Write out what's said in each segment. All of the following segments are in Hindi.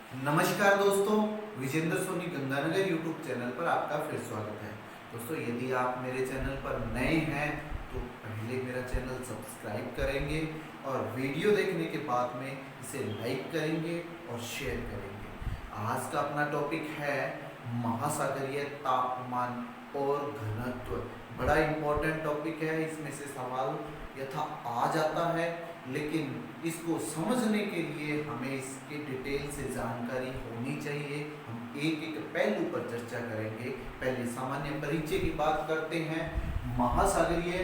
नमस्कार दोस्तों, विजेंद्र सोनी गंगानगर यूट्यूब चैनल पर आपका फिर स्वागत है। दोस्तों, यदि आप मेरे चैनल पर नए हैं तो पहले मेरा चैनल सब्सक्राइब करेंगे और वीडियो देखने के बाद में इसे लाइक करेंगे और शेयर करेंगे। आज का अपना टॉपिक है महासागरीय तापमान और घनत्व। बड़ा इम्पोर्टेंट टॉपिक है, इसमें से सवाल यथा आ जाता है, लेकिन इसको समझने के लिए हमें इसकी डिटेल से जानकारी होनी चाहिए। हम एक एक पहलू पर चर्चा करेंगे। पहले सामान्य परिचय की बात करते हैं। महासागरीय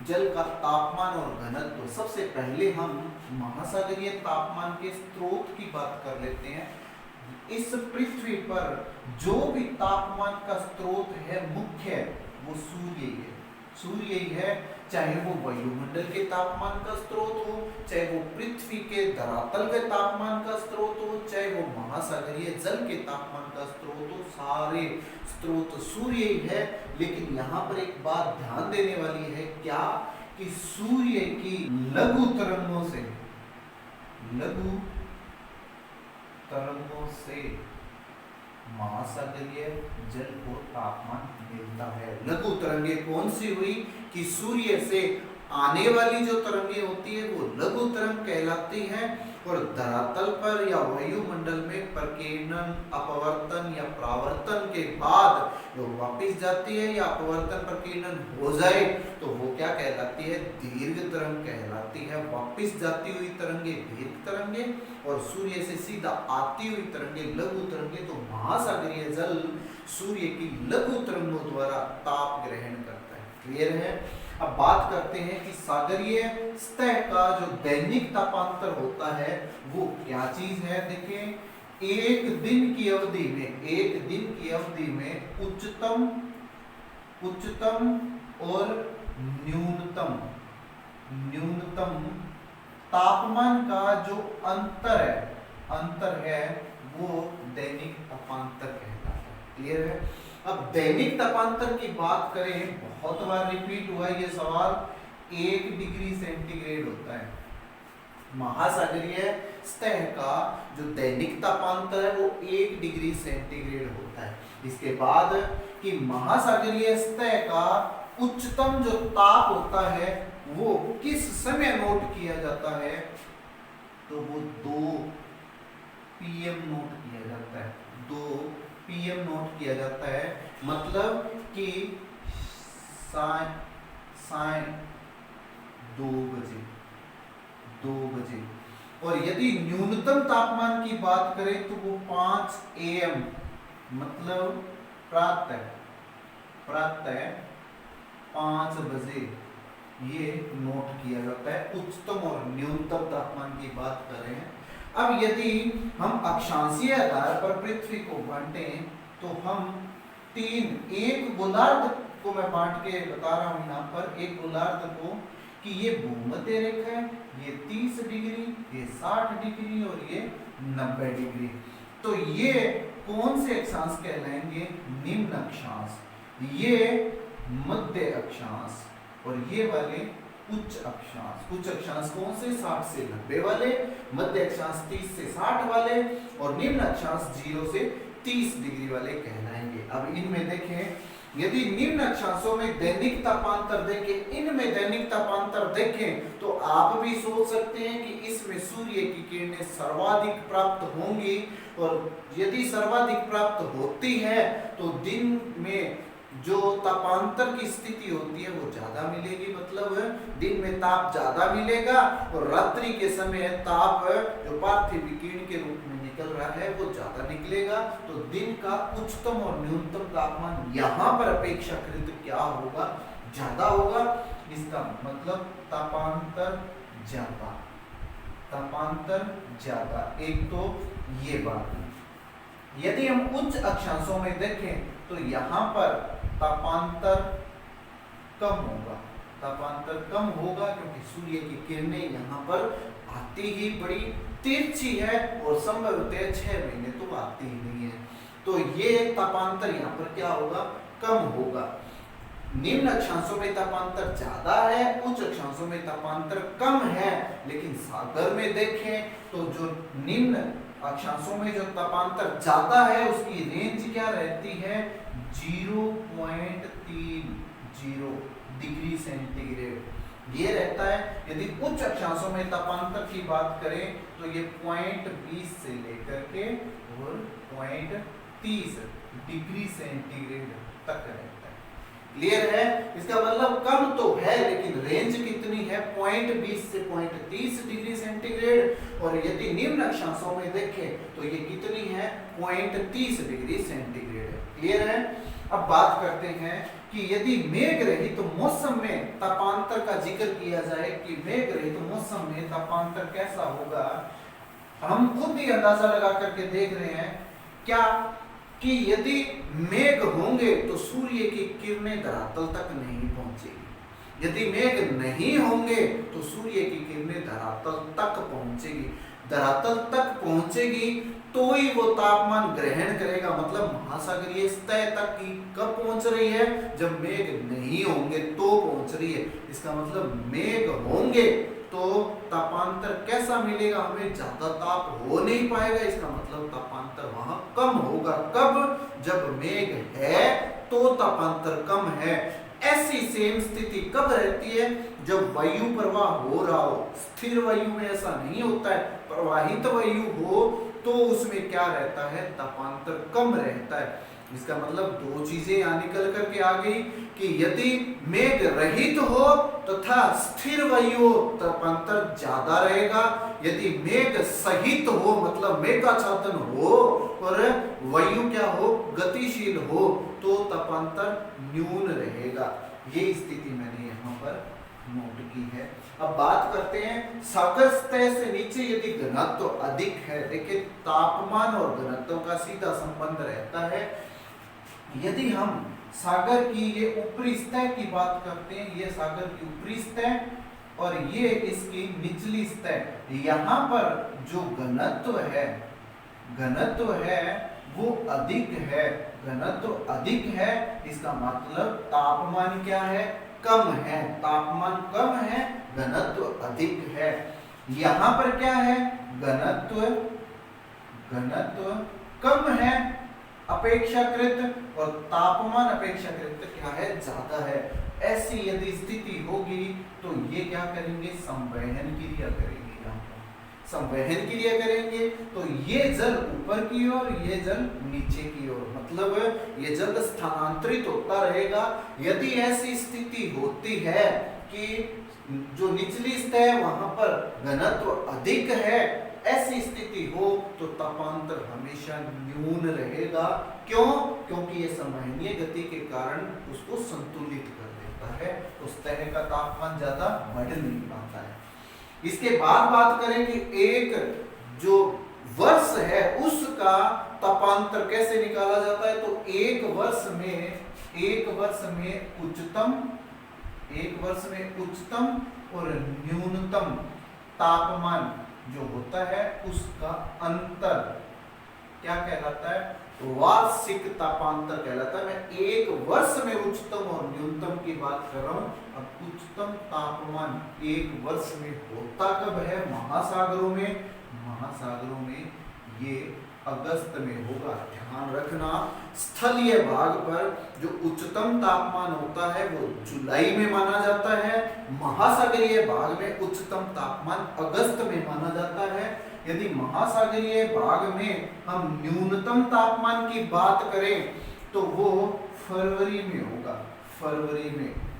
जल का तापमान और घनत्व। सबसे पहले हम महासागरीय तापमान के स्रोत की बात कर लेते हैं। इस पृथ्वी पर जो भी तापमान का स्रोत है मुख्य, वो सूर्य ही है। सूर्य ही है, चाहे वो वायुमंडल के तापमान का स्रोत हो, चाहे वो पृथ्वी के धरातल के तापमान का स्रोत हो, चाहे वो महासागरीय जल के तापमान का स्रोत हो, सारे स्रोत सूर्य ही है। लेकिन यहाँ पर एक बात ध्यान देने वाली है, क्या कि सूर्य की लघु तरंगों से महासागरीय जल को तापमान मिलता है। लघु तरंगे कौन सी हुई कि सूर्य से आने वाली जो तरंगे होती है वो लघु तरंग कहलाती है, और धरातल पर या वायुमंडल में प्रकीर्णन, अपवर्तन या परावर्तन के बाद जो वापस जाती है या अपवर्तन प्रकीर्णन हो जाए तो वो क्या कहलाती है? दीर्घ तरंग कहलाती है। वापस जाती हुई तरंगे दीर्घ तरंगे और सूर्य से सीधा आती हुई तरंगे लघु तरंगे। तो महासागरीय जल सूर्य की लघु तरंगों द्वारा ताप ग्रहण करता है। क्लियर है? अब बात करते हैं कि सागरीय सतह का जो दैनिक तापांतर होता है वो क्या चीज है। देखिए, एक दिन की अवधि में उच्चतम और न्यूनतम तापमान का जो अंतर है वो दैनिक तापांतर कहलाता है। क्लियर है? अब दैनिक तापांतर की बात करें, बहुत बार रिपीट हुआ ये सवाल, 1 डिग्री सेंटीग्रेड होता है। महासागरीय सतह का जो दैनिक तापांतर है वो 1 डिग्री सेंटीग्रेड होता है। इसके बाद कि महासागरीय सतह का उच्चतम जो ताप होता है वो किस समय नोट किया जाता है, तो वो 2 PM नोट किया जाता है। 2 PM नोट किया जाता है, मतलब कि साय 2 बजे। और यदि न्यूनतम तापमान की बात करें तो वो 5 AM, मतलब प्रातः 5 बजे ये नोट किया जाता है। उच्चतम और न्यूनतम तापमान की बात करें। अब यदि हम अक्षांशीय आधार पर पृथ्वी को बांटें तो हम एक गोलार्ध को मैं बांट के बता रहा हूं यहाँ पर, एक गोलार्ध को, कि ये भूमध्य रेखा है, ये 30 डिग्री, ये 60 डिग्री और ये 90 डिग्री। तो ये कौन से अक्षांश कहलाएंगे? निम्न अक्षांश। ये मध्य अक्षांश और ये वाले उच्च अक्षांश। उच्च अक्षांश कौन से? 60 से 90 वाले, मध्य अक्षांश 30 से 60 वाले और निम्न अक्षांश 0 से 30 डिग्री वाले कहलाएंगे। अब इनमें देखें, यदि निम्न अक्षांशों में दैनिक तापांतर देखें, इनमें दैनिक तापांतर देखें, तो आप भी सोच सकते हैं कि इसमें सूर्य की किरणें सर्वाधिक प्राप्त होंगी, और यदि सर्वाधिक प्राप्त होती है तो दिन में जो तापांतर की स्थिति होती है वो ज्यादा मिलेगी, मतलब दिन में ताप ज्यादा मिलेगा, और रात्रि के समय ताप जो पार्थिव विकिरण के रूप में निकल रहा है वो ज्यादा निकलेगा। तो दिन का उच्चतम और न्यूनतम तापमान यहाँ पर अपेक्षाकृत क्या होगा? ज्यादा होगा। इसका मतलब तापांतर ज्यादा। एक तो ये बात है। यदि हम उच्च अक्षांशों में देखें तो यहाँ पर तापांतर कम होगा, क्योंकि सूर्य की किरणें यहाँ पर आती ही बड़ी तिरछी है और संभवतः 6 महीने तो आती ही नहीं है। तो ये तापांतर यहाँ पर क्या होगा? कम होगा। निम्न अक्षांशों में तापांतर ज्यादा है, उच्च अक्षांशों में तापांतर कम है। लेकिन सागर में देखें तो जो निम्न अक्षांशों में जो तापांतर जाता है उसकी रेंज क्या रहती है 0.30 डिग्री सेंटीग्रेड ये रहता है। यदि उच्च अक्षांशों में तापांतर की बात करें तो ये 0.20 से लेकर के और 0.30 डिग्री सेंटीग्रेड तक रहता है। क्लियर है? इसका मतलब कम तो है लेकिन रेंज कितनी है 0.20 से 0.30 डिग्री सेंटीग्रेड, और यदि निम्न अक्षांशों में देखें तो ये कितनी है 0.30 डिग्री सेंटीग्रेड है। क्लियर है? अब बात करते हैं कि यदि मेघ रहित तो मौसम में तापांतर का जिक्र किया जाए कि मेघ रहित तो मौसम में तापांतर कैसा होगा, हम खुद ही अंदाजा लगा करके देख रहे हैं क्या कि यदि मेघ होंगे तो सूर्य की किरणें धरातल तक नहीं पहुंचेगी, यदि मेघ नहीं होंगे तो सूर्य की किरणें धरातल तक पहुंचेगी, धरातल तक पहुंचेगी तो ही वो तापमान ग्रहण करेगा। मतलब महासागरीय सतह तक की कब पहुंच रही है, जब मेघ नहीं होंगे तो पहुंच रही है। इसका मतलब मेघ होंगे तो तापांतर कैसा मिलेगा, हमें ज्यादा ताप हो नहीं पाएगा, इसका मतलब तापांतर वहां कम होगा। कब? जब मेघ है तो तापांतर कम है। ऐसी सेम स्थिति कब रहती है, जब वायु प्रवाह हो रहा हो। स्थिर वायु में ऐसा नहीं होता है, प्रवाहित वायु हो तो उसमें क्या रहता है, तापांतर कम रहता है। इसका मतलब दो चीजें यहां निकल करके आ गई कि यदि मेघ रहित हो तथा स्थिर वायु हो तापांतर ज्यादा रहेगा, यदि मेघ सहित हो मतलब मेघाच्छादन हो और वायु क्या हो, गतिशील हो तो तापांतर न्यून रहेगा। ये स्थिति मैंने यहाँ पर नोट की है। अब बात करते हैं सागर सतह से नीचे यदि घनत्व अधिक है, देखिए तापमान और घनत्व का सीधा संबंध रहता है। यदि हम सागर की ये ऊपरी सतह की बात करते हैं, ये सागर की ऊपरी सतह और ये इसकी निचली सतह, यहाँ पर जो घनत्व है वो अधिक है, घनत्व अधिक है, इसका मतलब तापमान क्या है, कम है। तापमान कम है, घनत्व अधिक है। यहाँ पर क्या है, घनत्व कम है अपेक्षाकृत और तापमान अपेक्षाकृत क्या है, ज्यादा है। ऐसी यदि स्थिति होगी तो ये क्या करेंगे, संवहन क्रिया करेंगे। संवहन क्रिया करेंगे तो ये जल ऊपर की ओर, ये जल नीचे की ओर, मतलब ये जल स्थानांतरित होता रहेगा। यदि ऐसी स्थिति होती है कि जो निचली सतह वहां पर घनत्व अधिक है, ऐसी स्थिति हो तो तापांतर हमेशा न्यून रहेगा। क्यों? क्योंकि ये संवहनीय गति के कारण उसको संतुलित कर देता है, उस सतह का तापमान ज्यादा बढ़ नहीं पाता है। इसके बाद बात करें कि एक जो वर्ष है उसका तापांतर कैसे निकाला जाता है, तो एक वर्ष में उच्चतम और न्यूनतम तापमान जो होता है उसका अंतर क्या कहलाता है, वार्षिक तापांतर कहलाता है। मैं एक वर्ष में उच्चतम और न्यूनतम की बात कर रहा हूं। अब उच्चतम तापमान एक वर्ष में होता कब है, महासागरों में ये अगस्त में होगा। ध्यान रखना, स्थलीय भाग पर जो उच्चतम तापमान होता है वो जुलाई में माना जाता है, महासागरीय भाग में उच्चतम तापमान अगस्त में माना जाता है। यदि महासागरीय भाग में हम न्यूनतम तापमान की बात करें तो वो फरवरी में होगा,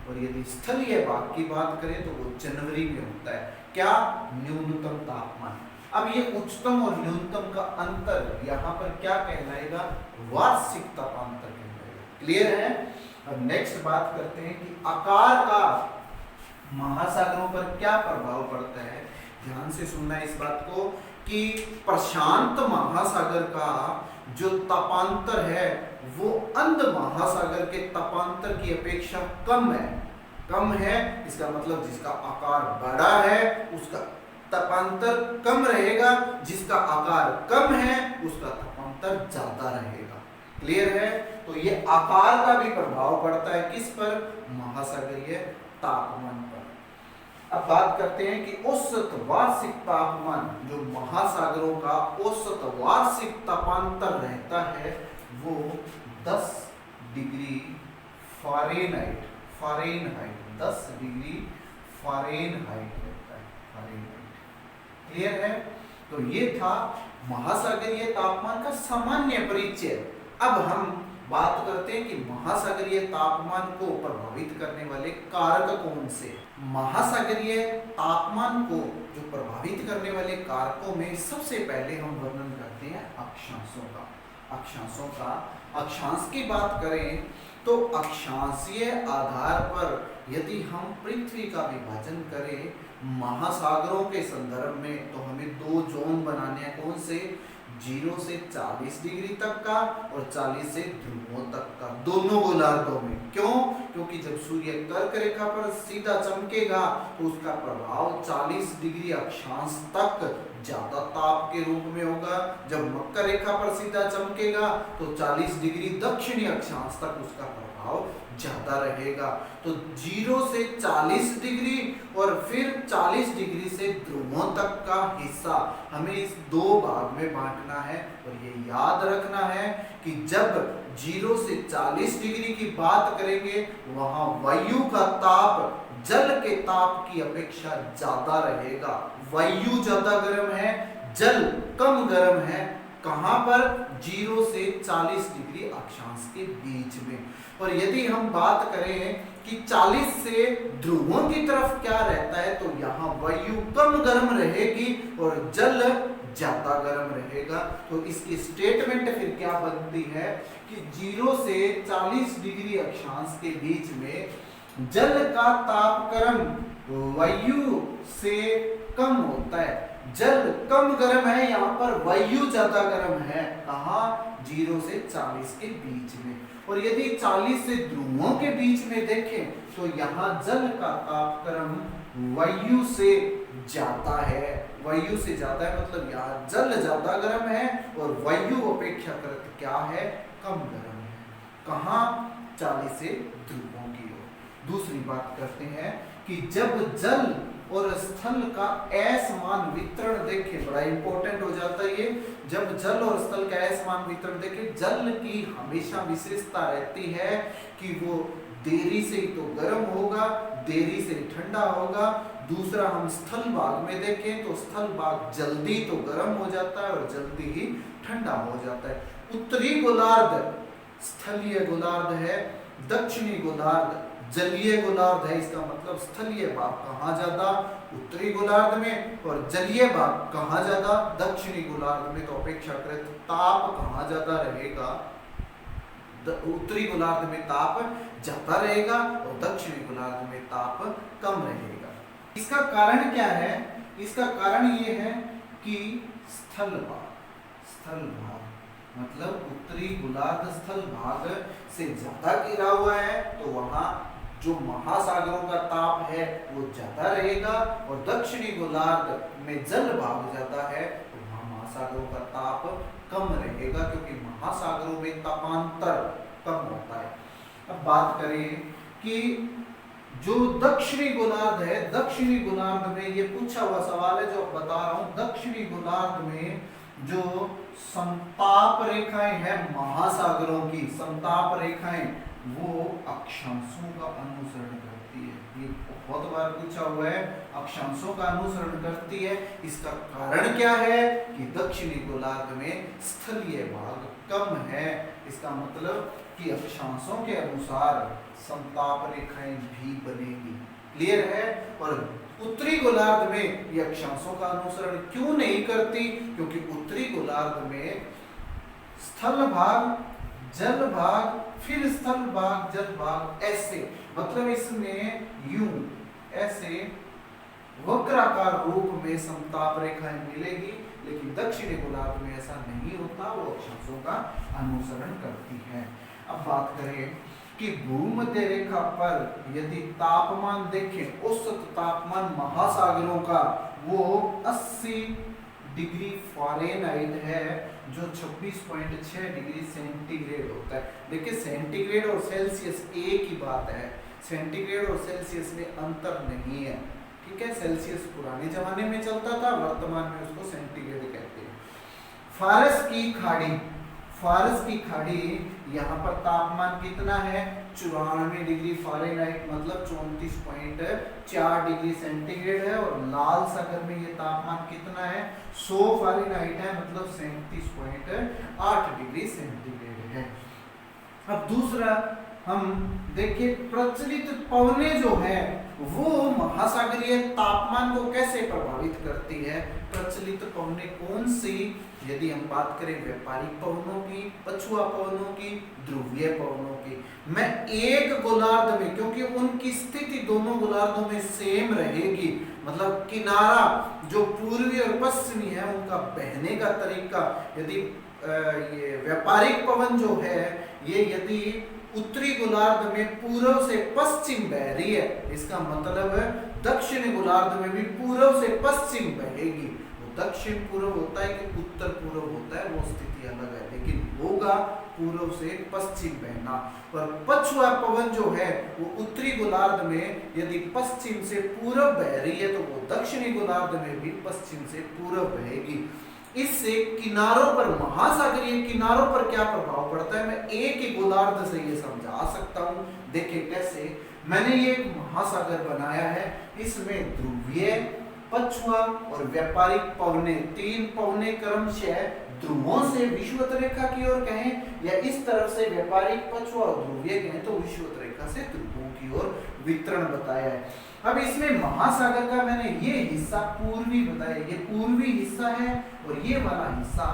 और यदि स्थलीय भाग की बात करें तो वो जनवरी में होता है। क्या? न्यूनतम तापमान। अब ये उच्चतम और न्यूनतम का अंतर यहाँ पर क्या कहलाएगा, वार्षिक तापांतर कहलाएगा। क्लियर है? अब नेक्स्ट बात करते हैं कि आकार का महासागरों पर क्या प्रभाव पड़ता है। ध्यान से सुनना इस बात को कि प्रशांत महासागर का जो तापांतर है वो अंध महासागर के तापांतर की अपेक्षा कम है। इसका मतलब जिसका आकार बड़ा है उसका तापांतर कम रहेगा, जिसका आकार कम है उसका तापांतर ज्यादा रहेगा। क्लियर है? तो ये आकार का भी प्रभाव पड़ता है किस पर, महासागरीय तापमान पर। अब बात करते हैं कि औसत वार्षिक तापमान, जो महासागरों का औसत वार्षिक तापांतर रहता है वो 10 डिग्री फ़ारेनहाइट, 10 डिग्री फ़ारेनहाइट रहता है, फ़ारेनहाइट। क्लियर है? तो ये था महासागरीय तापमान का सामान्य परिचय। अब हम बात करते हैं कि महासागरीय तापमान को प्रभावित करने वाले कारक कौन से। महासागरीय तापमान को जो प्रभावित करने वाले कारकों में सबसे पहले हम वर्णन करते हैं अक्षांशों का। अक्षांश की बात करें तो अक्षांशीय आधार पर यदि हम पृथ्वी का विभाजन करें महासागरों के संदर्भ में तो हमें दो जोन बनाने हैं। कौन से? 0 से 40 डिग्री तक का और 40 से ध्रुवों तक का, दोनों गोलार्धों में। क्यों? क्योंकि जब सूर्य कर्क रेखा पर सीधा चमकेगा तो उसका प्रभाव 40 डिग्री अक्षांश तक ज्यादा ताप के रूप में होगा। जब मकर रेखा पर सीधा चमकेगा तो 40 डिग्री दक्षिणी अक्षांश तक उसका प्रभाव ज्यादा रहेगा। तो 0 से 40 डिग्री और फिर 40 डिग्री से ध्रुवों तक का हिस्सा हमें इस दो भाग में बांटना है। और ये याद रखना है कि जब 0 से 40 डिग्री की बात करेंगे वहां वायु का ताप जल के ताप की अपेक्षा ज्यादा रहेगा। वायु ज्यादा गर्म है, जल कम गर्म है। कहां पर? 0 से 40 डिग्री अक्षांश के बीच में। और यदि हम बात करें कि 40 से ध्रुवों की तरफ क्या रहता है तो यहाँ वायु कम गर्म रहेगी और जल ज्यादा गर्म रहेगा। तो इसकी स्टेटमेंट फिर क्या बनती है कि 0 से 40 डिग्री अक्षांश के बीच में जल का तापक्रम वायु से कम होता है। जल कम गर्म है, यहाँ पर वायु ज्यादा गर्म है। कहाँ? 0 से 40 के बीच में। और यदि 40 से ध्रुवों के बीच में देखें तो यहाँ जल का तापक्रम वायु से ज्यादा है। वायु से ज्यादा है मतलब यहाँ जल ज्यादा गर्म है और वायु अपेक्षाकृत क्या है? कम गर्म है। कहाँ? 40 से ध्रुवों की ओर। दूसरी बात करते हैं कि जब जल और स्थल का असमान वितरण देखें, बड़ा इंपॉर्टेंट हो जाता है ये। जब जल और स्थल का असमान वितरण देखें, जल की हमेशा विशेषता रहती है कि वो देरी से ही तो गर्म होगा, देरी से ठंडा होगा। दूसरा हम स्थल भाग में देखें तो स्थल भाग जल्दी तो गर्म हो जाता है और जल्दी ही ठंडा हो जाता है। उत्तरी गोलार्ध स्थलीय गोलार्ध है, दक्षिणी गोलार्ध जलीय गोलार्ध है। इसका मतलब स्थलीय भाग कहाँ ज्यादा? उत्तरी गोलार्ध में। और जलीय भाग कहाँ ज्यादा? दक्षिणी गोलार्ध में। तो अपेक्षाकृत ताप कहाँ ज्यादा रहेगा? उत्तरी गोलार्ध में ताप ज्यादा रहेगा और दक्षिणी गोलार्ध में ताप कम रहेगा। इसका कारण क्या है? इसका कारण ये है कि स्थल भाग मतलब उत्तरी गोलार्ध स्थल भाग से ज्यादा घिरा हुआ है तो वहां जो महासागरों का ताप है वो ज्यादा रहेगा। और दक्षिणी गोलार्ध में जल भाग ज्यादा है तो वहां महासागरों का ताप कम रहेगा क्योंकि महासागरों में तापांतर कम होता है। अब बात करें कि जो दक्षिणी गोलार्ध है, दक्षिणी गोलार्ध में ये पूछा हुआ सवाल है जो बता रहा हूं। दक्षिणी गोलार्ध में जो समताप रेखाएं हैं महासागरों की, समताप रेखाएं वो अक्षांशों का अनुसरण करती है। ये बहुत बार पूछा हुआ है, अक्षांशों का अनुसरण करती है। इसका कारण क्या है कि दक्षिणी गोलार्ध में स्थलीय भाग कम है। इसका मतलब कि अक्षांशों के अनुसार समताप रेखाएं भी बनेगी। क्लियर है? और उत्तरी गोलार्ध में ये अक्षांशों का अनुसरण क्यों नहीं करती? क्योंकि उत्तरी गोलार्ध में स्थल भाग, जल भाग, फिर स्थल भाग, जल भाग, ऐसे मतलब इसमें यूं ऐसे वक्राकार रूप में समताप रेखाएं मिलेगी। लेकिन दक्षिणी गोलार्ध में ऐसा नहीं होता, वो अक्षांशों का अनुसरण करती है। अब बात करें कि भूमध्य रेखा पर यदि तापमान देखें, औसत तापमान महासागरों का वो 80 डिग्री फ़ारेनहाइट है जो 26.6 डिग्री सेंटीग्रेड होता है। देखिए सेंटीग्रेड और सेल्सियस एक ही बात है, सेंटीग्रेड और सेल्सियस में अंतर नहीं है। ठीक है, सेल्सियस पुराने जमाने में चलता था, वर्तमान में उसको सेंटीग्रेड कहते हैं। फारस की खाड़ी, फारस की खाड़ी, यहाँ पर तापमान कितना है 94 डिग्री फ़ारेनहाइट मतलब 34.4 डिग्री सेंटीग्रेड है, और लाल सागर में ये तापमान कितना है 100 फ़ारेनहाइट है मतलब 37.8 डिग्री सेंटीग्रेड है। अब दूसरा हम देखिए प्रचलित पवनें जो है वो महासागरीय तापमान को कैसे प्रभावित करती है। प्रचलित पवनें कौन सी, यदि हम बात करें व्यापारिक पवनों की, पछुआ पवनों की, ध्रुवीय पवनों की, मैं एक गोलार्ध में, क्योंकि उनकी स्थिति दोनों गोलार्धों में सेम रहेगी, मतलब किनारा जो पूर्वी और पश्चिमी है उनका बहने का तरीका, यदि ये व्यापारिक पवन जो है ये यदि उत्तरी गोलार्ध में पूर्व से पश्चिम बह रही है, इसका मतलब है दक्षिणी गोलार्ध में भी पूर्व से पश्चिम बहेगी। वो दक्षिण पूर्व होता है कि उत्तर पूर्व होता है वो स्थिति अलग है, लेकिन होगा पूर्व से पश्चिम बहना। और पछुआ पवन जो है वो उत्तरी गोलार्ध में यदि पश्चिम से पूर्व बह रही है तो वो दक्षिणी गोलार्ध में भी पश्चिम से पूर्व बहेगी। इससे किनारों पर, महासागरीय किनारों पर क्या प्रभाव पड़ता है, मैं एक ही गोलार्ध से ये समझा सकता हूँ। देखिए कैसे, मैंने ये एक महासागर बनाया है, इसमें ध्रुवीय, पछुआ और व्यापारिक पवने, तीन पवने क्रमशः ध्रुवों से विषुवत रेखा की ओर कहें या इस तरफ से व्यापारिक, पछुआ और ध्रुवीय कहें तो विषुवत रेखा से ध्रुवों की ओर वितरण बताया है। अब इसमें महासागर का मैंने ये हिस्सा पूर्वी बताया, ये पूर्वी हिस्सा है और ये वाला हिस्सा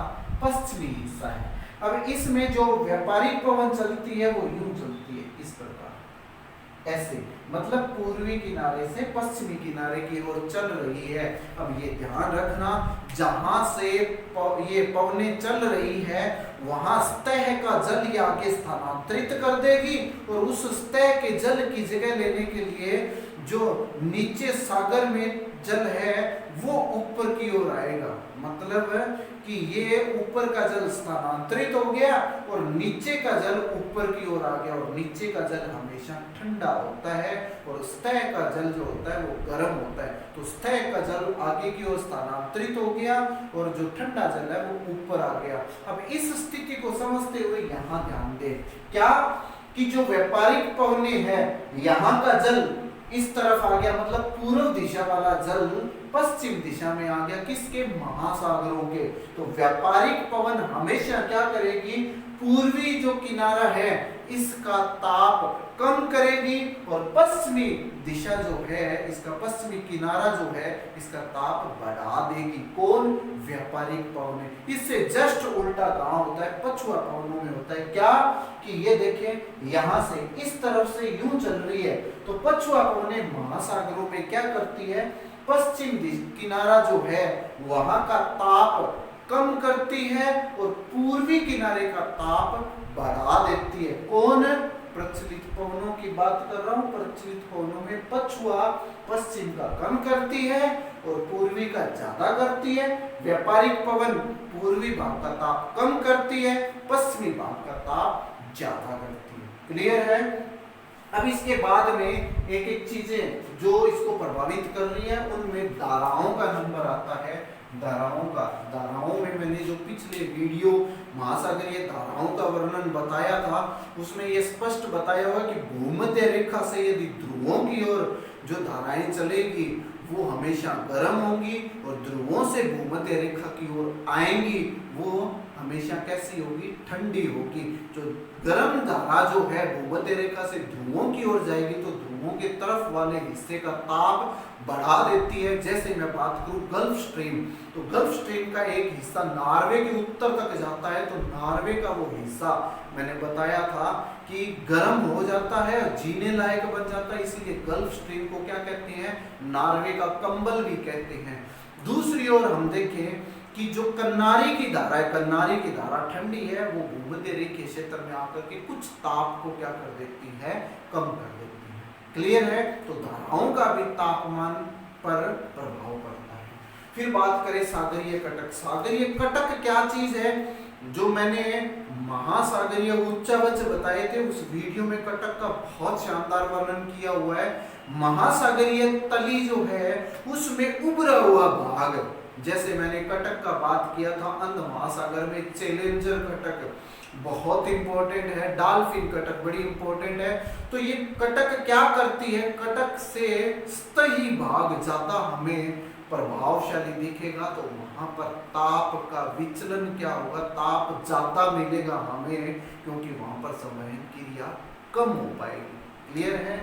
पश्चिमी हिस्सा है। अब इसमें जो व्यापारिक पवन चलती है वो यूं चलती है इस प्रकार, ऐसे, मतलब पूर्वी किनारे से पश्चिमी किनारे की ओर चल रही है। अब ये ध्यान रखना, जहां से ये पवनें चल रही है वहां सतह का जल ये आगे स्थानांतरित कर देगी और उस सतह के जल की जगह लेने के लिए जो नीचे सागर में जल है वो ऊपर की ओर आएगा, मतलब कि ये ऊपर का जल स्थानांतरित हो गया और नीचे का जल ऊपर की ओर आ गया। और नीचे का जल हमेशा ठंडा होता है और सतह का जल जो होता है वो गर्म होता है, तो सतह का जल आगे की ओर स्थानांतरित हो गया और जो ठंडा जल है वो ऊपर आ गया। अब इस स्थिति को समझते हुए यहाँ ध्यान दें क्या कि जो व्यापारिक पवने हैं यहाँ का जल इस तरफ आ गया, मतलब पूर्व दिशा वाला जल पश्चिम दिशा में आ गया, किसके, महासागरों के। तो व्यापारिक पवन हमेशा क्या करेगी, पूर्वी जो किनारा है इसका ताप कम करेगी और पश्चिमी दिशा जो है, इसका पश्चिमी किनारा जो है इसका ताप बढ़ा देगी। कौन, व्यापारिक पवन। इससे जस्ट उल्टा कहाँ होता है, पछुआ पवनों में होता है। क्या कि ये देखें यहां से इस तरफ से यूं चल रही है तो पछुआ पवनें महासागरों में क्या करती है, पश्चिम किनारा जो है वहां का ताप कम करती है और पूर्वी किनारे का ताप बढ़ा देती है। कौन, प्रचलित पवनों की बात कर रहा हूं। प्रचलित पवनों में पछुआ पश्चिम का कम करती है और पूर्वी का ज्यादा करती है। व्यापारिक पवन पूर्वी भाग का ताप कम करती है, पश्चिमी भाग का ताप ज्यादा करती है। क्लियर है। अब इसके बाद में एक एक चीजें जो इसको प्रभावित कर रही है उनमें धाराओं का नंबर आता है। धाराओं में मैंने जो पिछले वीडियो महासागरीय धाराओं का वर्णन बताया था उसमें यह स्पष्ट बताया हुआ कि भूमध्य रेखा से यदि ध्रुवों की ओर जो धाराएं चलेगी वो हमेशा गर्म होंगी और ध्रुवों से भूमध्य रेखा की ओर आएंगी वो हमेशा कैसी होगी, ठंडी होगी। जो गर्म धारा जो है भूमध्य रेखा से ध्रुवों की ओर जाएगी तो ध्रुवों के तरफ वाले हिस्से का ताप बढ़ा देती है। जैसे मैं बात करूं गल्फ स्ट्रीम, तो गल्फ स्ट्रीम का एक हिस्सा नॉर्वे के उत्तर तक जाता है, तो नॉर्वे का वो हिस्सा मैंने बताया था कि गर्म हो जाता है और जीने लायक बन जाता है, इसीलिए गल्फ स्ट्रीम को क्या कहते हैं, नॉर्वे का कंबल भी कहते हैं। दूसरी ओर हम देखें कि जो कन्नारी की धारा है, कन्नारी की धारा ठंडी है, वो भूमध्य रेखीय क्षेत्र में आकर के कुछ ताप को क्या कर देती है, कम कर देती है। क्लियर है। तो धाराओं का भी तापमान पर प्रभाव पड़ता है। फिर बात करें सागरीय कटक। सागरीय कटक क्या चीज है, जो मैंने महासागरीय उच्चावच बताए थे उस वीडियो में कटक का बहुत शानदार वर्णन किया हुआ है। महासागरीय तली जो है उसमें उभरा हुआ भाग, जैसे मैंने कटक का बात किया था, अंध महासागर में चैलेंजर कटक बहुत इंपॉर्टेंट है, डॉल्फिन कटक बड़ी इंपॉर्टेंट है। तो ये कटक क्या करती है, कटक से सतही भाग ज्यादा हमें प्रभावशाली दिखेगा, तो वहां पर ताप का विचलन क्या होगा, ताप ज्यादा मिलेगा हमें, क्योंकि वहां पर संवहन क्रिया कम हो पाएगी। क्लियर है।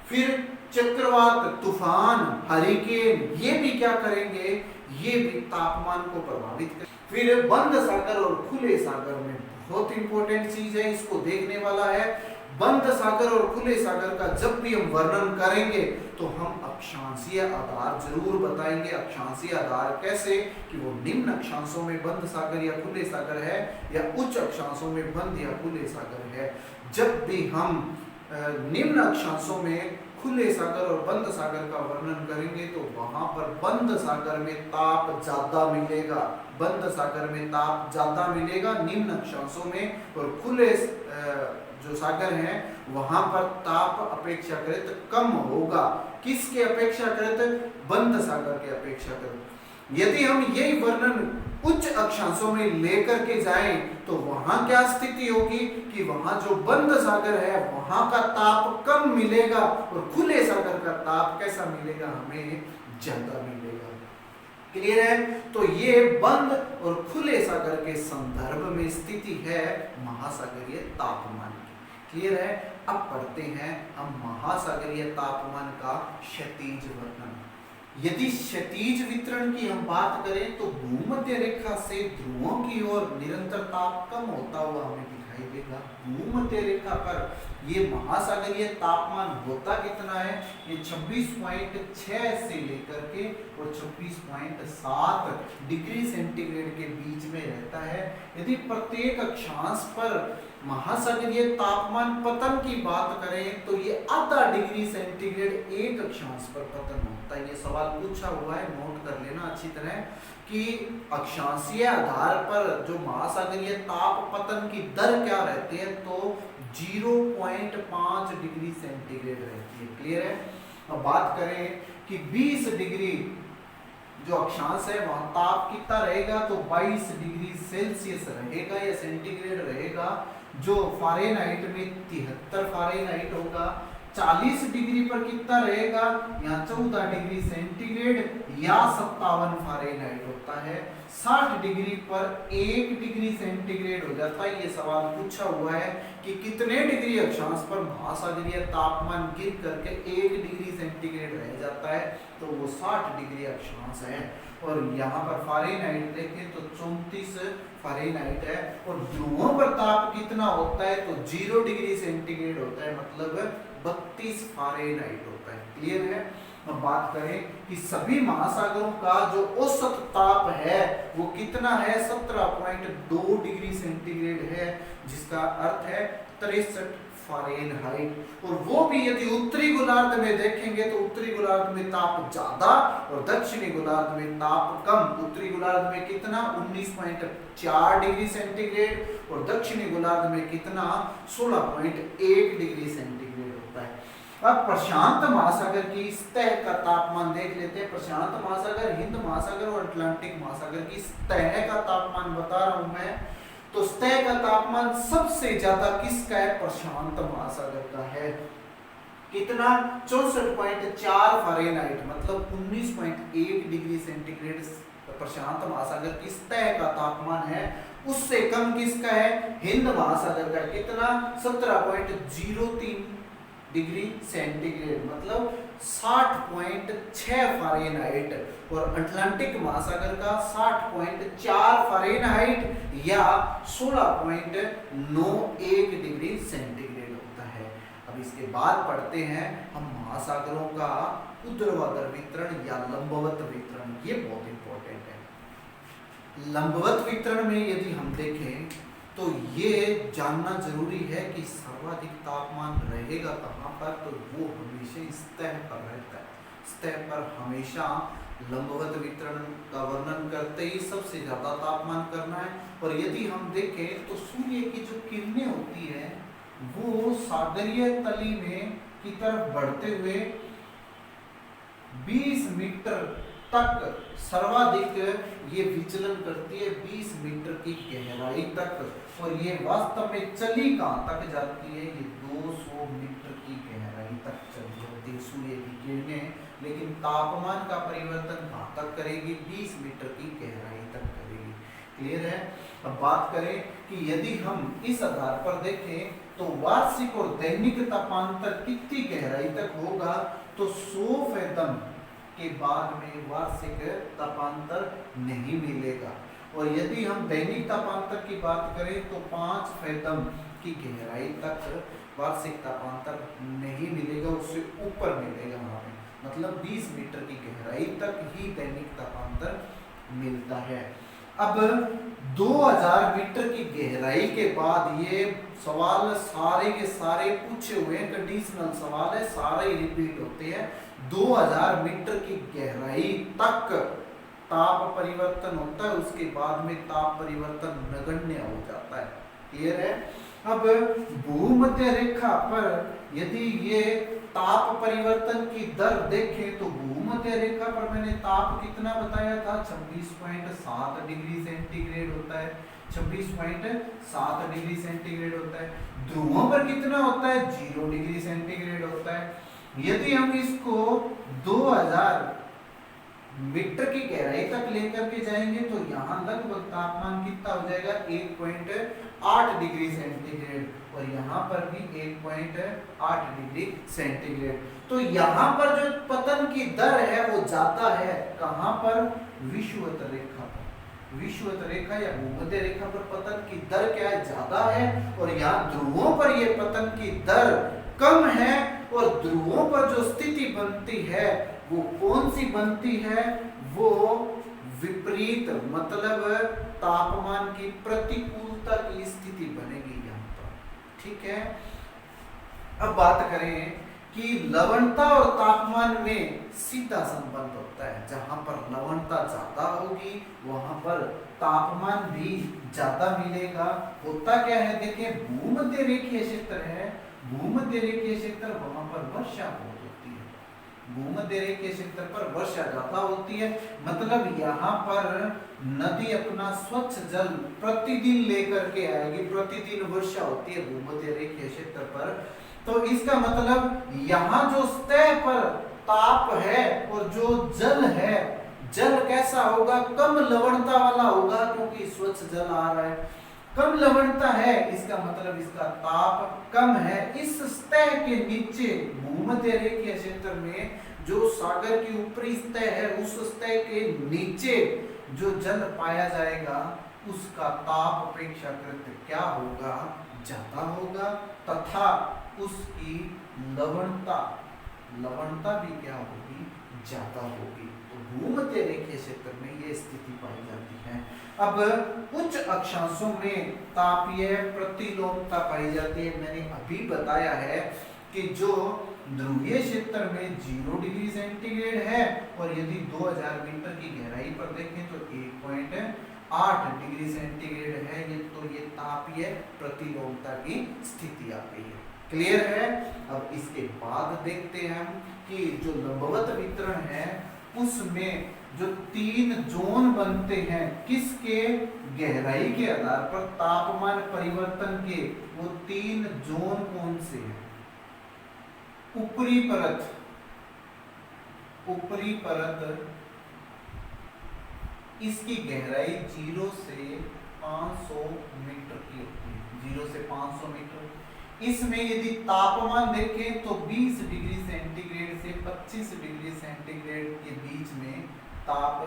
फिर चक्रवात, तूफान, हरिकेन, ये भी क्या करेंगे, ये भी तापमान को प्रभावित करेंगे। फिर बंद सागर और खुले सागर में बहुत इंपॉर्टेंट चीज है, इसको देखने वाला है। बंद सागर और खुले सागर का जब भी हम वर्णन करेंगे तो हम अक्षांशीय आधार जरूर बताएंगे। अक्षांशीय आधार कैसे, कि वो निम्न अक्षांशों में बंद सागर या खुले सागर है, या उच्च अक्षांशों में बंद या खुले सागर है। जब भी हम निम्न अक्षांशों में खुले सागर और बंद सागर का वर्णन करेंगे तो वहां पर बंद सागर में ताप ज्यादा मिलेगा, बंद सागर में ताप ज्यादा मिलेगा निम्न अक्षांशों में, और खुले जो सागर है वहां पर ताप अपेक्षाकृत कम होगा। किसके अपेक्षाकृत, बंद सागर के अपेक्षाकृत। यदि हम यही वर्णन उच्च अक्षांशों में लेकर के जाएं तो वहां क्या स्थिति होगी, कि वहां जो बंद सागर है वहां का ताप कम मिलेगा, और खुले सागर का ताप कैसा मिलेगा, हमें ज्यादा मिलेगा। क्लियर है। तो ये बंद और खुले सागर के संदर्भ में स्थिति है महासागरीय तापमान की। क्लियर है। अब पढ़ते हैं हम महासागरीय तापमान का क्षैतिज वर्णन। यदि क्षैतिज वितरण की हम बात करें तो भूमध्य रेखा से ध्रुवों की ओर निरंतर ताप कम होता हुआ हमें दिखाई देगा। भूमध्य रेखा पर ये महासागरीय तापमान होता कितना है, ये 26.6 से लेकर के और 26.7 डिग्री सेंटीग्रेड के बीच में रहता है। यदि प्रत्येक अक्षांश पर महासागरीय तापमान पतन की बात करें तो ये आधा डिग्री सेंटीग्रेड एक अक्षांश पर पतन होता है। ये सवाल पूछा हुआ है, नोट कर लेना अच्छी तरह, कि अक्षांशीय आधार पर जो महासागरीय ताप पतन की दर क्या रहती है, तो 0.5 डिग्री सेंटीग्रेड रहती है। क्लियर है। अब बात करें कि 20 डिग्री जो अक्षांश है वहां ताप कितना रहेगा, तो 22 डिग्री सेल्सियस रहेगा या सेंटीग्रेड रहेगा, जो फारेनहाइट में 73 फारेनहाइट होगा। 40 डिग्री पर कितना रहेगा, यहाँ 14 डिग्री सेंटीग्रेड या 57 फारेनहाइट होता है। 60 डिग्री पर 1 डिग्री सेंटीग्रेड हो जाता है। ये सवाल पूछा हुआ है कि कितने डिग्री अक्षांश पर महासागरीय तापमान गिर करके 1 डिग्री सेंटीग्रेड रह जाता है, तो वो 60 डिग्री अक्षांश है। और यहाँ पर फारेनहाइट देखें तो 34 फारेनहाइट है, और ध्रुवों पर ताप कितना होता है, तो 0 डिग्री सेंटीग्रेड होता है, मतलब 32 फारेनहाइट होता है। क्लियर है। अब बात करें कि सभी महासागरों का जो औसत ताप है वो कितना है, 17.2 डिग्री सेंटीग्रेड है, जिसका अर्थ है 63 फारेनहाइट। और वो भी यदि उत्तरी गोलार्ध में देखेंगे तो उत्तरी गोलार्ध में ताप ज्यादा और दक्षिणी गोलार्ध में ताप कम। उत्तरी गोलार्ध में कितना, 19.4 डिग्री सेंटीग्रेड, और दक्षिणी गोलार्ध में कितना, 16.1 डिग्री सेंटीग्रेड होता है। अब प्रशांत महासागर की सतह का तापमान देख लेते हैं। प्रशांत महासागर, हिंद महासागर और अटलांटिक महासागर की सतह का तापमान बता रहा हूं मैं। तो सतह का तापमान सबसे ज्यादा किसका है, प्रशांत महासागर का है। कितना, 64.4 फारेनहाइट, मतलब 19.1 डिग्री सेंटीग्रेड प्रशांत महासागर की सतह का तापमान है। उससे कम किसका है, हिंद महासागर का। कितना, 17.03 डिग्री सेंटीग्रेड, मतलब 60.6 फारेनहाइट। और अटलांटिक महासागर का 60.4 फारेनहाइट या 16.91 डिग्री सेंटीग्रेड होता है। अब इसके बाद पढ़ते हैं हम महासागरों का ऊर्ध्वाधर वितरण या लंबवत वितरण। ये बहुत इंपॉर्टेंट है। लंबवत वितरण में यदि हम देखें तो ये जानना जरूरी है कि सर्वाधिक तापमान रहेगा कहाँ पर, तो वो हमेशा सतह पर रहता है। सतह पर हमेशा लंबवत वितरण का वर्णन करते ही सबसे ज्यादा तापमान करना है। और यदि हम देखें तो सूर्य की जो किरणें होती है वो सागरीय तली में की तरफ बढ़ते हुए 20 मीटर तक सर्वाधिक ये विचलन करती है, 20 मीटर की गहराई तक। और ये वास्तव में चली कहां तक जाती है, ये 200 मीटर की गहराई तक चली जाती है सूर्य की किरणें। लेकिन तापमान का परिवर्तन कहां तक करेगी, 20 मीटर की गहराई तक करेगी। क्लियर है। अब बात करें कि यदि हम इस आधार पर देखें तो वार्षिक और दैनिक तापांतर कितनी गहराई तक होगा, तो 100 फेदम के बाद में वार्षिक तापांतर नहीं मिलेगा। और यदि हम दैनिक तापांतर की बात करें तो 5 फेदम की गहराई तक वार्षिक तापांतर नहीं मिलेगा, उससे ऊपर मिलेगा हमें, मतलब 20 मीटर की गहराई तक ही दैनिक तापांतर मिलता है। अब 2000 मीटर की गहराई के बाद ये सवाल सारे के सारे पूछे हुए हैं, कंडीशनल सवाल है, सारे ही रिपीट होते हैं। 2000 मीटर की गहराई तक ताप परिवर्तन होता है, उसके बाद में ताप परिवर्तन नगण्य हो जाता है। क्लियर है। अब भूमध्य रेखा पर यदि ये ताप परिवर्तन की दर देखें तो भूमध्य रेखा पर मैंने ताप कितना बताया था, 26.7 डिग्री सेंटीग्रेड होता है, 26.7 डिग्री सेंटीग्रेड होता है। ध्रुवों पर कितना होता है, 0 डिग्री सेंटीग्रेड होता है। यदि हम इसको 2000 मीटर की गहराई तक लेकर के जाएंगे तो यहाँ लगभग तापमान कितना हो जाएगा, 1.8 डिग्री सेंटीग्रेड, और यहाँ पर भी 1.8 डिग्री सेंटीग्रेड। तो यहाँ पर जो पतन की दर है वो जाता है कहाँ पर, विषुवत रेखा पर। विषुवत रेखा या भूमध्य रेखा पर पतन की दर क्या है, ज्यादा है, और यहाँ ध्रुवों पर ये पतन की दर कम है। और ध्रुवों पर जो स्थिति बनती है वो कौन सी बनती है, वो विपरीत, मतलब तापमान की प्रतिकूलता की स्थिति बनेगी यहाँ पर। ठीक है। अब बात करें कि लवणता और तापमान में सीधा संबंध होता है। जहां पर लवणता ज्यादा होगी वहां पर तापमान भी ज्यादा मिलेगा। होता क्या है, देखिए भूमध्य रेखीय क्षेत्र है, भूमध्य रेखीय क्षेत्र वहां पर वर्षा बहुत होती है, भूमध्य रेखीय क्षेत्र पर वर्षा ज्यादा होती है, मतलब यहाँ पर नदी अपना स्वच्छ जल प्रतिदिन लेकर के आएगी, प्रतिदिन वर्षा होती है भूमध्य रेखीय क्षेत्र पर। तो इसका मतलब यहाँ जो सतह पर ताप है और जो जल है, जल कैसा होगा, कम लवणता वाला होगा, क्योंकि स्वच्छ जल आ रहा है, कम लवणता है, इसका मतलब इसका ताप कम है। इस सतह के नीचे भूमध्य रेखीय क्षेत्र में जो सागर की ऊपरी सतह है, उस सतह के नीचे जो जल पाया जाएगा उसका ताप अपेक्षाकृत क्या होगा, ज्यादा होगा, तथा उसकी लवणता भी क्या होगी, ज्यादा होगी। तो भूमध्य रेखीय क्षेत्र में ये स्थिति पाई जाती है। अब उच्च अक्षांशों में तापीय प्रतिलोमता पाई जाती है। मैंने अभी बताया है कि जो ध्रुवीय क्षेत्र में 0 डिग्री सेंटीग्रेड है, और यदि 2000 मीटर की गहराई पर देखें तो 1.8 डिग्री सेंटीग्रेड है, ये तो ये तापीय प्रतिलोमता की स्थिति आ गई है। क्लियर है। अब इसके बाद देखते हैं हम कि जो लंबवत वितरण है उसमें जो 3 जोन बनते हैं, किसके, गहराई के आधार पर तापमान परिवर्तन के, वो 3 जोन कौन से हैं, ऊपरी परत इसकी गहराई 0 से 500 मीटर की होती है, 0 से 500 मीटर। इसमें यदि तापमान देखें तो 20 डिग्री सेंटीग्रेड से 25 डिग्री सेंटीग्रेड के बीच में ताप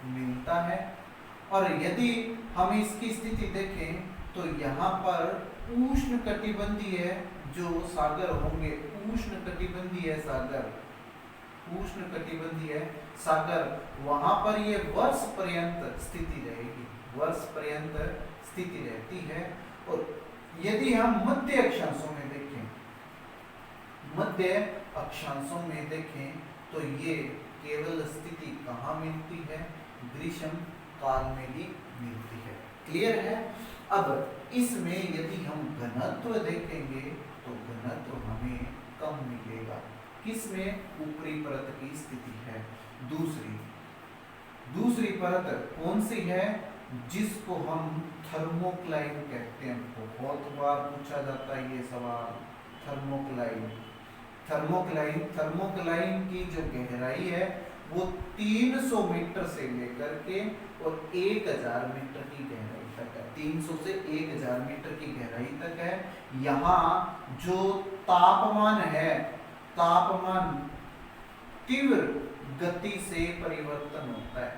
मिलता है। और यदि हम इसकी स्थिति देखें तो यहाँ पर उष्ण कटिबंधीय जो सागर होंगे, उष्ण कटिबंधीय सागर, वहां पर ये वर्ष पर्यंत स्थिति रहेगी, वर्ष पर्यंत स्थिति रहती है। और यदि हम मध्य अक्षांशों में देखें तो ये केवल स्थिति कहाँ मिलती है? ग्रीष्म काल में ही मिलती है। क्लियर है? अब इसमें यदि हम घनत्व देखेंगे तो घनत्व हमें कम मिलेगा। किसमें? ऊपरी परत की स्थिति है। दूसरी परत कौन सी है? जिसको हम थर्मोक्लाइन कहते हैं। बहुत बार पूछा जाता है ये सवाल। थर्मोक्लाइन की जो गहराई है वो 300 मीटर से लेकर के और 1000 मीटर की गहराई तक है। 300 से 1000 मीटर की गहराई तक है। यहाँ जो तापमान है, तापमान तीव्र गति से परिवर्तन होता है।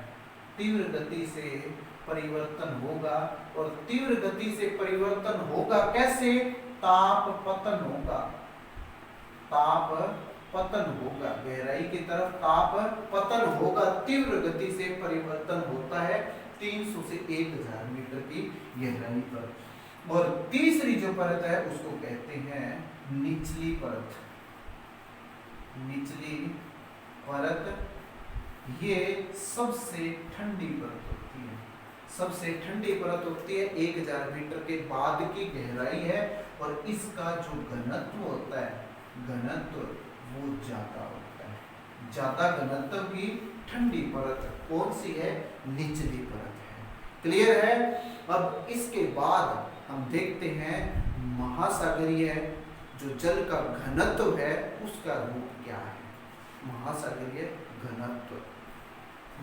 तीव्र गति से परिवर्तन होगा, और तीव्र गति से परिवर्तन होगा कैसे? ताप पतन होगा। ताप पतन होगा, गहराई की तरफ ताप पतन होगा, तीव्र गति से परिवर्तन होता है 300 से 1000 मीटर की गहराई पर। और तीसरी जो परत है उसको कहते हैं निचली परत। निचली परत ये सबसे ठंडी परत होती है। सबसे ठंडी परत होती है, 1000 मीटर के बाद की गहराई है, और इसका जो घनत्व होता है, घनत्व वो ज्यादा होता है। ज्यादा घनत्व की ठंडी परत कौन सी है? निचली परत है। क्लियर है? अब इसके बाद हम देखते हैं महासागरीय जो जल का घनत्व है उसका रूप क्या है। महासागरीय घनत्व।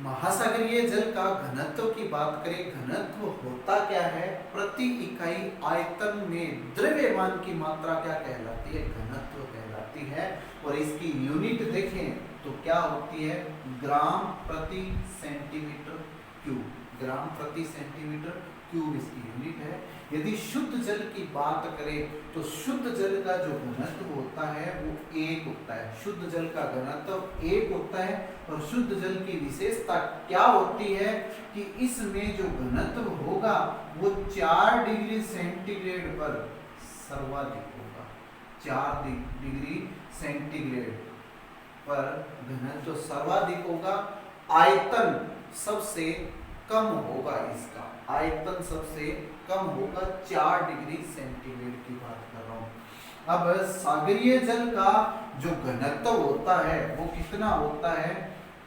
महासागरीय जल का घनत्व की बात करें, घनत्व होता क्या है? प्रति इकाई आयतन में द्रव्यमान की मात्रा क्या कहलाती है? घनत्व कहलाती है। और इसकी यूनिट देखें तो क्या होती है? ग्राम प्रति सेंटीमीटर क्यूब। ग्राम प्रति सेंटीमीटर क्यूब इसकी यूनिट है। यदि शुद्ध जल की बात करें तो शुद्ध जल का जो घनत्व होता है वो 1 होता है। शुद्ध जल का घनत्व 1 होता है। और शुद्ध जल की विशेषता क्या होती है कि इसमें जो घनत्व होगा वो 4 डिग्री सेंटीग्रेड पर सर्वाधिक होगा। 4 डिग्री सेंटीग्रेड पर घनत्व सर्वाधिक होगा। आयतन सबसे कम होगा। इसका आयतन सबसे कम होगा, 4 डिग्री सेंटीग्रेड की बात कर रहा हूं। अब सागरीय जल का जो घनत्व होता है वो कितना होता है?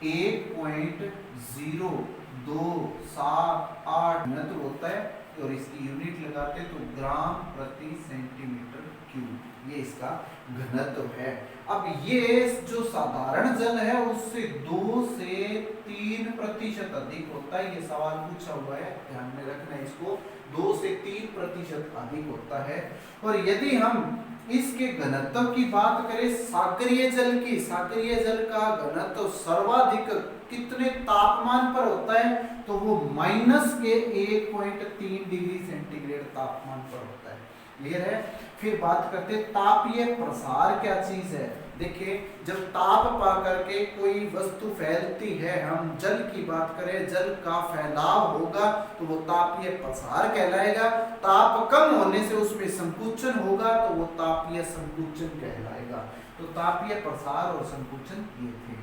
1.0278 घनत्व होता है। और इसकी यूनिट लगाते तो ग्राम प्रति सेंटीमीटर क्यूब, ये इसका घनत्व है। अब ये जो साधारण जल है उससे 2 से 3% अधिक होता है। ये सवाल पूछा हुआ है, ध्यान में रखना है इसको। 2 से 3% अधिक होता है। और यदि हम इसके घनत्व की बात करें सागरीय जल की, सागरीय जल का घनत्व सर्वाधिक कितने तापमान पर होता है? तो वो माइनस के 1.3 डिग्री सेंटीग्रेड तापमान पर होता है। क्लियर है? फिर बात करते हैं तापीय प्रसार क्या चीज है। देखिए, जब ताप पा करके कोई वस्तु फैलती है, हम जल की बात करें, जल का फैलाव होगा तो वो तापीय प्रसार कहलाएगा। ताप कम होने से उसमें संकुचन होगा तो वो तापीय संकुचन कहलाएगा। तो तापीय प्रसार और संकुचन ये थे।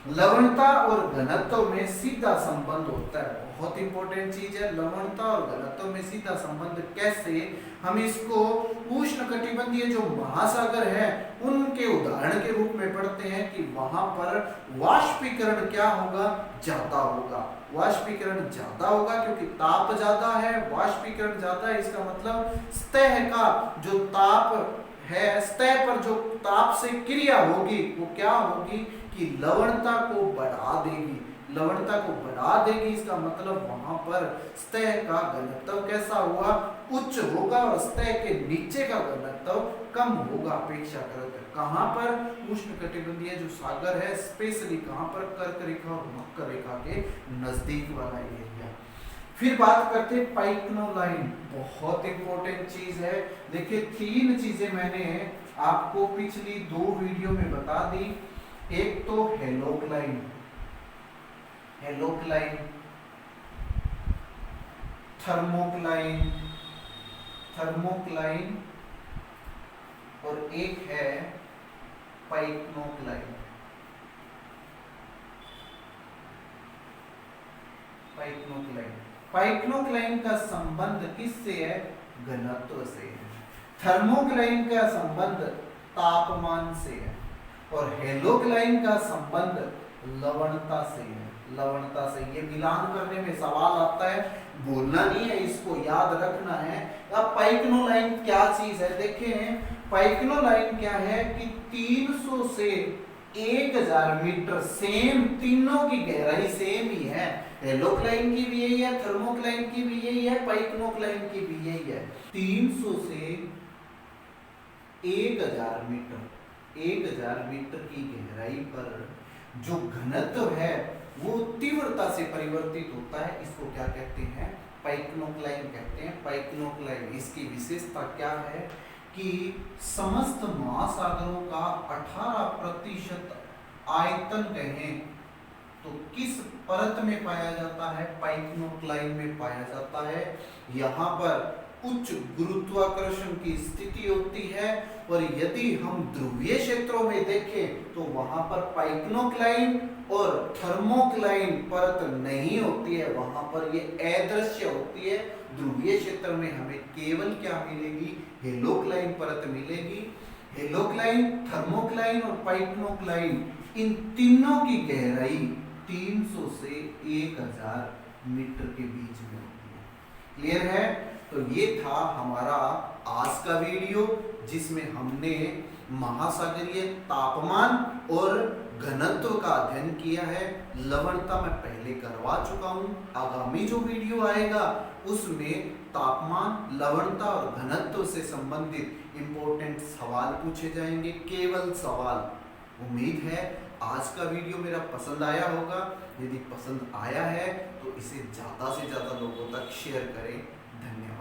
लवणता और घनत्व में सीधा संबंध होता है। बहुत इंपॉर्टेंट चीज है, लवणता और घनत्व में सीधा संबंध। कैसे? हम इसको उष्णकटिबंधीय जो महासागर है उनके उदाहरण के रूप में पढ़ते हैं कि वहां पर वाष्पीकरण क्या होगा? ज्यादा होगा। वाष्पीकरण ज्यादा होगा क्योंकि ताप ज्यादा है, वाष्पीकरण ज्यादा है। इसका मतलब सतह का जो ताप है, सतह पर जो ताप से क्रिया होगी वो क्या होगी कि लवणता को बढ़ा देगी। लवणता को बढ़ा देगी, इसका मतलब वहां पर सतह का घनत्व कैसा हुआ? उच्च होगा। और सतह के नीचे का घनत्व कम होगा अपेक्षाकृत। कहां पर? उष्णकटिबंधीय जो सागर है, स्पेशली कहां पर? कर्क रेखा और मकर रेखा के नजदीक वाला एरिया। फिर बात करते हैं पाइक्नोलाइन। बहुत इंपॉर्टेंट चीज है। देखिए, 3 चीजें मैंने आपको पिछली 2 वीडियो में बता दी। एक तो हेलोक्लाइन, हेलोक्लाइन, थर्मोक्लाइन, थर्मोक्लाइन, और एक है पाइक्नोक्लाइन। पाइक्नोक्लाइन। पाइक्नोक्लाइन का संबंध किससे है? घनत्व से है। थर्मोक्लाइन का संबंध तापमान से है और हेलोक्लाइन का संबंध लवणता से है। लवणता से। ये मिलान करने में सवाल आता है, बोलना नहीं है, इसको याद रखना है। अब पाइक्नोलाइन क्या चीज है देखें। पाइक्नोलाइन क्या है कि 300 से 1000 मीटर, सेम, तीनों की गहराई सेम ही है। हेलोक्लाइन की भी यही है, थर्मोक्लाइन की भी यही है, पाइक्नोक्लाइन की भी यही है। 300 से 1000 मीटर, 1000 मीटर की गहराई पर जो घनत्व है वो तीव्रता से परिवर्तित होता है। इसको क्या कहते हैं? पाइक्नोक्लाइन कहते हैं। पाइक्नोक्लाइन, इसकी विशेषता क्या है कि समस्त महासागरों का 18% आयतन कहें तो किस परत में पाया जाता है? पाइक्नोक्लाइन में पाया जाता है। यहाँ पर उच्च गुरुत्वाकर्षण की स्थिति होती है और यदि हम ध्रुवीय क्षेत्रों में देखें तो वहां पर पाइक्नोक्लाइन और थर्मोक्लाइन परत नहीं होती है, वहां पर ये अदृश्य होती है। ध्रुवीय क्षेत्र में हमें केवल क्या मिलेगी? हेलोक्लाइन परत मिलेगी। हेलोक्लाइन, थर्मोक्लाइन और पाइक्नोक्लाइन, इन तीनों की गहराई 300 से 1000 मीटर के बीच में होती है। क्लियर है? तो ये था हमारा आज का वीडियो जिसमें हमने महासागरीय तापमान और घनत्व का अध्ययन किया है। लवणता मैं पहले करवा चुका हूं। आगामी जो वीडियो आएगा उसमें तापमान, लवणता और घनत्व से संबंधित इंपॉर्टेंट सवाल पूछे जाएंगे, केवल सवाल। उम्मीद है आज का वीडियो मेरा पसंद आया होगा। यदि पसंद आया है तो इसे ज्यादा से ज्यादा लोगों तक शेयर करें। धन्यवाद।